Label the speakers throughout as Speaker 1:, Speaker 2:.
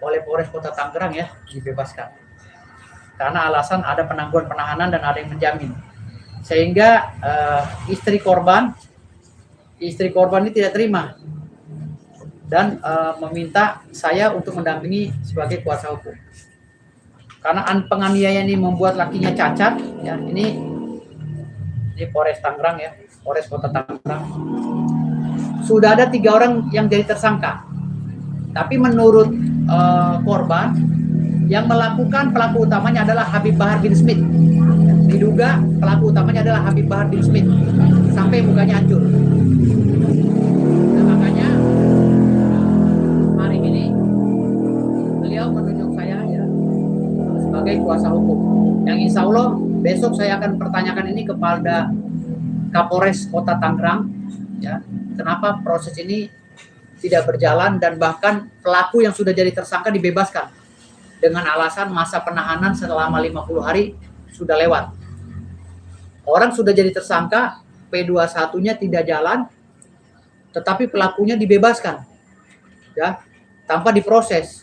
Speaker 1: oleh Polres Kota Tangerang ya dibebaskan. Karena alasan ada penangguhan penahanan dan ada yang menjamin. Sehingga istri korban ini tidak terima dan meminta saya untuk mendampingi sebagai kuasa hukum. Karena penganiayaan ini membuat lakinya cacat, ya ini Polres Tangerang ya, Polres Kota Tangerang. Sudah ada 3 orang yang jadi tersangka. Tapi menurut korban yang melakukan pelaku utamanya adalah Habib Bahar bin Smith. Diduga pelaku utamanya adalah Habib Bahar bin Smith sampai mukanya hancur. Nah, makanya hari ini beliau menunjuk saya ya sebagai kuasa hukum. Yang insya Allah besok saya akan pertanyakan ini kepada Kapolres Kota Tangerang ya, kenapa proses ini tidak berjalan dan bahkan pelaku yang sudah jadi tersangka dibebaskan dengan alasan masa penahanan selama 50 hari sudah lewat. Orang sudah jadi tersangka, P21-nya tidak jalan, tetapi pelakunya dibebaskan, ya, tanpa diproses.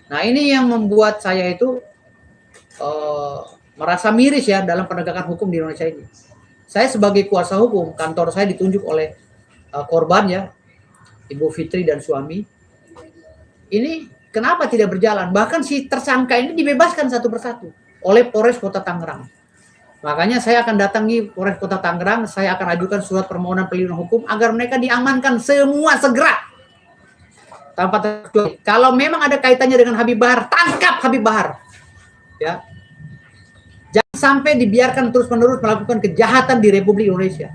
Speaker 1: Nah ini yang membuat saya itu merasa miris ya dalam penegakan hukum di Indonesia ini. Saya sebagai kuasa hukum, kantor saya ditunjuk oleh korban ya, Ibu Fitri dan suami. Ini kenapa tidak berjalan? Bahkan si tersangka ini dibebaskan satu persatu oleh Polres Kota Tangerang. Makanya saya akan datangi Polres Kota Tangerang, saya akan ajukan surat permohonan perlindungan hukum agar mereka diamankan semua segera. Tanpa terkecuali. Kalau memang ada kaitannya dengan Habib Bahar, tangkap Habib Bahar. Ya. Jangan sampai dibiarkan terus-menerus melakukan kejahatan di Republik Indonesia.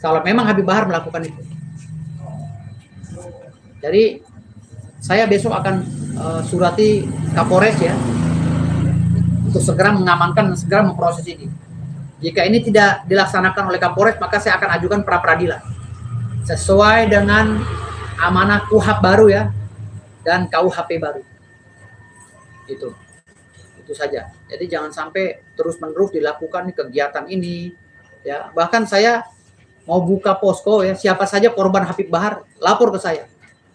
Speaker 1: Kalau memang Habib Bahar melakukan itu. Jadi saya besok akan surati Kapolres ya untuk segera mengamankan dan segera memproses ini. Jika ini tidak dilaksanakan oleh Kapolres, maka saya akan ajukan pra peradilan sesuai dengan amanah KUHP baru ya dan KUHP baru. Itu saja. Jadi jangan sampai terus-menerus dilakukan kegiatan ini ya. Bahkan saya mau buka posko ya, siapa saja korban Habib Bahar lapor ke saya,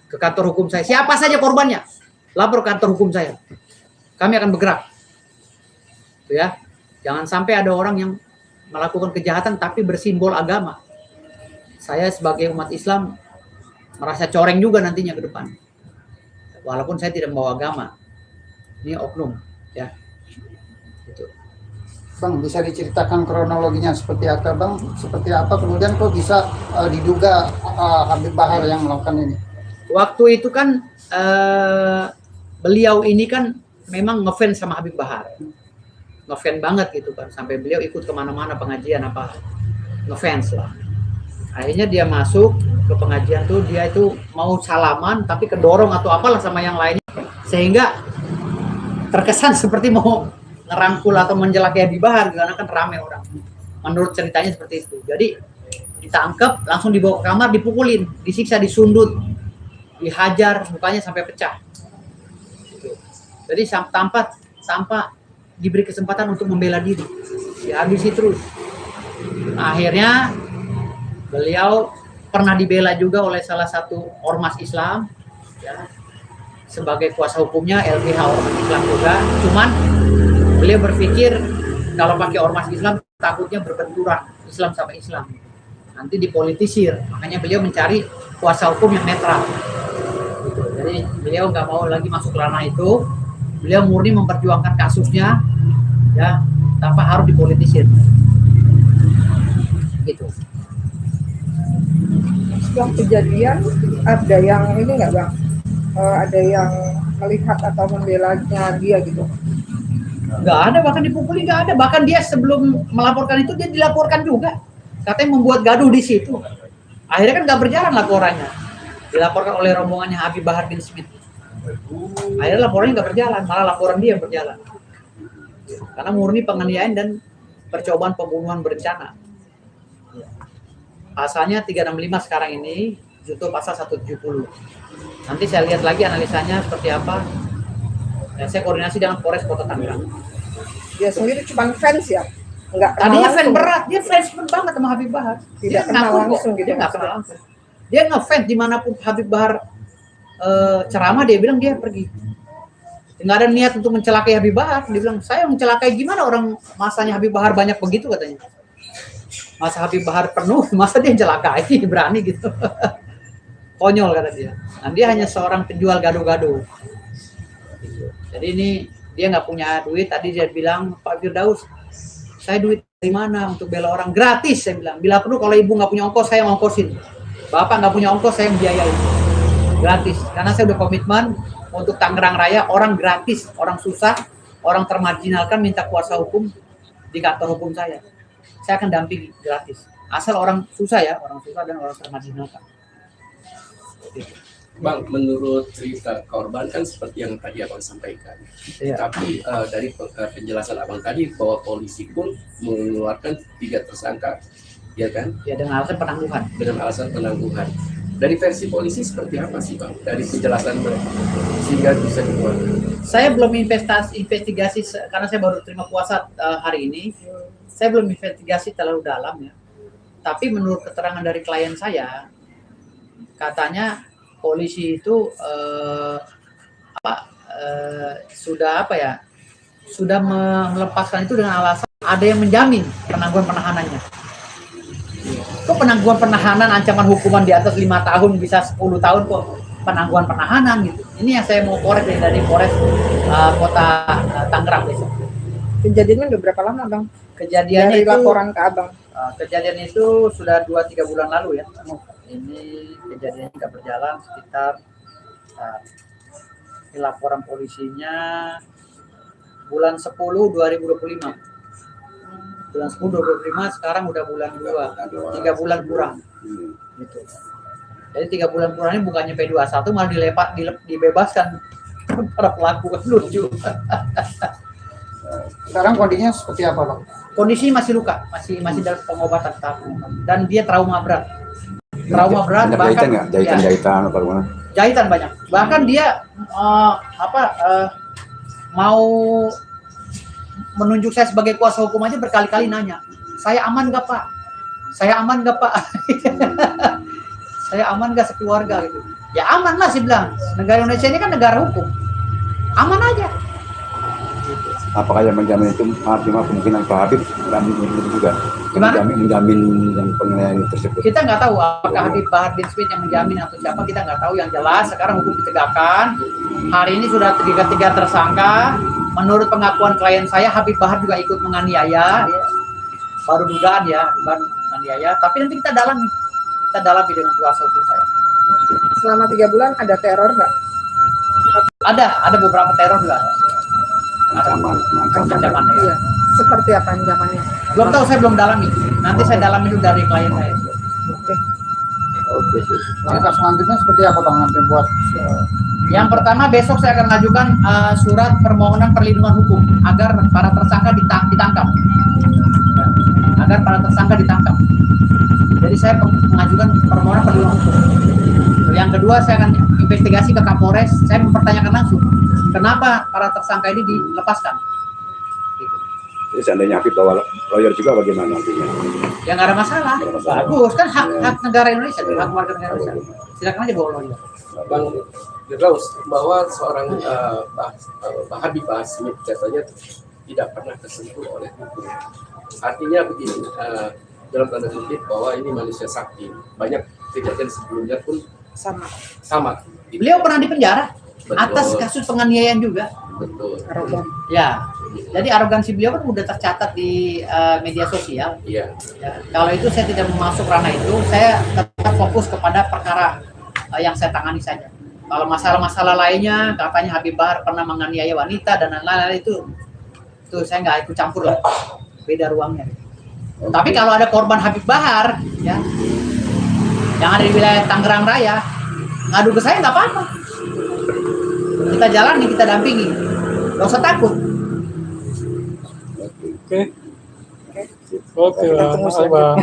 Speaker 1: ke kantor hukum saya. Siapa saja korbannya, lapor ke kantor hukum saya. Kami akan bergerak. Ya. Jangan sampai ada orang yang melakukan kejahatan tapi bersimbol agama. Saya sebagai umat Islam merasa coreng juga nantinya ke depan. Walaupun saya tidak membawa agama. Ini oknum, ya. Gitu.
Speaker 2: Bang, bisa diceritakan kronologinya seperti apa, Bang? Seperti apa kemudian kok bisa diduga Habib Bahar yang melakukan ini?
Speaker 1: Waktu itu kan beliau ini kan memang ngefans sama Habib Bahar. Ngefans banget gitu kan, sampai beliau ikut kemana-mana pengajian apa, ngefans lah. Akhirnya dia masuk ke pengajian tuh, dia itu mau salaman tapi kedorong atau apalah sama yang lainnya, sehingga terkesan seperti mau ngerangkul atau menjelakai Habib Bahar karena kan rame orang. Menurut ceritanya seperti itu. Jadi ditangkap, langsung dibawa ke kamar, dipukulin, disiksa, disundut, dihajar, mukanya sampai pecah. Jadi tanpa diberi kesempatan untuk membela diri, dihabisi terus. Akhirnya beliau pernah dibela juga oleh salah satu ormas Islam, ya, sebagai kuasa hukumnya LBH ormas Islam juga. Cuman beliau berpikir kalau pakai ormas Islam takutnya berbenturan Islam sama Islam, nanti dipolitisir. Makanya beliau mencari kuasa hukum yang netral. Gitu. Jadi beliau nggak mau lagi masuk ranah itu. Beliau murni memperjuangkan kasusnya, ya, tanpa harus dipolitisir. Gitu.
Speaker 3: Setelah kejadian ada yang ini nggak, Bang? Ada yang melihat atau membelanya dia gitu?
Speaker 1: Nggak ada, bahkan dipukuli nggak ada. Bahkan dia sebelum melaporkan itu dia dilaporkan juga. Katanya membuat gaduh di situ. Akhirnya kan nggak berjalan laporannya. Dilaporkan oleh rombongannya Habib Bahar bin Smith. Akhirnya laporannya nggak berjalan, malah laporan dia yang berjalan. Karena murni penganiayaan dan percobaan pembunuhan berencana. Pasalnya 365 sekarang ini, junto pasal 170. Nanti saya lihat lagi analisanya seperti apa. Dan saya koordinasi dengan Polres Kota Tangerang.
Speaker 3: Dia sendiri cuma fans ya? Enggak kenal
Speaker 1: Tadinya
Speaker 3: langsung.
Speaker 1: fans berat, dia fans banget sama Habib Bahar.
Speaker 3: Tidak kenal langsung gitu.
Speaker 1: Dia nggak kenal langsung. Dia ngefans dimanapun Habib Bahar ceramah, dia bilang dia pergi. nggak ada niat untuk mencelakai Habib Bahar. Dia bilang, saya mencelakai gimana, orang masanya Habib Bahar banyak begitu katanya. Masa Habib Bahar penuh, masa dia celakai, berani gitu. Konyol kata dia. Nah, dia hanya seorang penjual gado-gado. Jadi ini dia nggak punya duit. Tadi dia bilang, Pak Firdaus, saya duit dari mana untuk bela orang? Gratis, saya bilang. Bila perlu kalau ibu nggak punya ongkos, saya ngongkosin. Bapak nggak punya ongkos, saya membiayai. Gratis. Karena saya udah komitmen untuk Tangerang Raya, orang gratis, orang susah, orang termarginalkan minta kuasa hukum di kantor hukum saya. Saya akan dampingi gratis. Asal orang susah ya, orang susah dan orang termarginalkan.
Speaker 4: Bang, menurut cerita korban kan seperti yang tadi Abang sampaikan.
Speaker 1: Iya.
Speaker 4: Tapi dari penjelasan Abang tadi bahwa polisi pun mengeluarkan 3 tersangka, ya kan?
Speaker 1: Ya dengan alasan penangguhan.
Speaker 4: Dengan alasan penangguhan. Dari versi polisi seperti apa sih Bang? Dari penjelasan mereka sehingga bisa dikeluarkan.
Speaker 1: Saya belum investigasi karena saya baru terima kuasa hari ini. Saya belum investigasi terlalu dalam ya. Tapi menurut keterangan dari klien saya, katanya polisi itu sudah melepaskan itu dengan alasan ada yang menjamin penangguhan penahanannya. Kok penangguhan penahanan ancaman hukuman di atas 5 tahun bisa 10 tahun kok penangguhan penahanan gitu. Ini yang saya mau korek dari Polres Kota Tangerang besok.
Speaker 3: Kejadiannya udah berapa lama Bang?
Speaker 1: Kejadiannya
Speaker 3: Dari
Speaker 1: itu
Speaker 3: laporan ke Abang.
Speaker 1: kejadian itu sudah 2-3 bulan lalu ya. Ini kejadiannya nggak berjalan sekitar ini laporan polisinya bulan 10 2025. Bulan 10 2025 sekarang udah bulan 2, 3 bulan kurang. Gitu. Jadi 3 bulan kurang ini bukannya P21 malah dibebaskan para pelaku, kan lucu.
Speaker 2: Sekarang kondisinya seperti apa, Bang?
Speaker 1: Kondisi masih luka, masih dalam pengobatan tahap dan dia trauma berat. Trauma berat bahkan
Speaker 5: jahitan apa gimana?
Speaker 1: Jahitan banyak. Bahkan dia mau menunjuk saya sebagai kuasa hukum aja berkali-kali nanya, "Saya aman nggak, Pak? Saya aman nggak, Pak?" "Saya aman nggak sekeluarga?" gitu. Ya aman lah sih bilang. Negara Indonesia ini kan negara hukum. Aman aja.
Speaker 5: Apakah yang menjamin itu artinya kemungkinan Pak Habib menjamin itu juga?
Speaker 1: Gimana?
Speaker 5: Menjamin yang penilaian tersebut.
Speaker 1: Kita nggak tahu apakah Habib Bahar bin Smith yang menjamin atau siapa, kita nggak tahu. Yang jelas sekarang hukum ditegakkan. Hari ini sudah 3 tersangka. Menurut pengakuan klien saya, Habib Bahar juga ikut menganiaya. Ya. Baru dugaan ya, bukan menganiaya. Tapi nanti kita dalami dengan kuasa hukum saya.
Speaker 3: Selama 3 bulan ada teror nggak?
Speaker 1: Ada beberapa teror juga.
Speaker 5: Ancaman.
Speaker 1: Ancaman ya.
Speaker 3: Iya. Seperti apa ancamannya?
Speaker 1: Belum tahu, saya belum dalami. Nanti saya dalami dulu dari klien saya.
Speaker 5: Oke.
Speaker 2: Langkah selanjutnya seperti apa, Bang, nanti buat
Speaker 1: Yang pertama, besok saya akan mengajukan surat permohonan perlindungan hukum agar para tersangka ditangkap. Agar para tersangka ditangkap. Jadi saya mengajukan permohonan perlindungan hukum. Yang kedua, saya akan investigasi ke Kapolres. Saya mempertanyakan langsung kenapa para tersangka ini dilepaskan. Gitu.
Speaker 5: Jadi seandainya Habib bawa lawyer juga bagaimana nantinya?
Speaker 1: Ya nggak ada masalah. Bagus, kan hak negara Indonesia, hak warga negara Indonesia. Silakan aja bawa lawyer.
Speaker 4: Bang Firdaus, bahwa seorang Habib Bahar Smith katanya tidak pernah tersentuh oleh hukum. Artinya begini, dalam tanda kutip bahwa ini manusia sakti. Banyak kejadian sebelumnya pun sama.
Speaker 1: Beliau pernah dipenjara
Speaker 4: Betul.
Speaker 1: atas kasus penganiayaan juga.
Speaker 4: Betul.
Speaker 1: Ya, jadi arogansi beliau kan udah tercatat di media sosial.
Speaker 4: Iya.
Speaker 1: Ya, kalau itu saya tidak masuk ranah itu, saya tetap fokus kepada perkara yang saya tangani saja. Kalau masalah-masalah lainnya, katanya Habib Bahar pernah menganiaya wanita dan lain-lain itu saya nggak ikut campur lah, beda ruangnya. Tapi kalau ada korban Habib Bahar, ya, yang ada di wilayah Tangerang Raya, ngadu ke saya nggak apa-apa. Kita jalani, kita dampingi, nggak usah takut.
Speaker 6: Oke, Bang.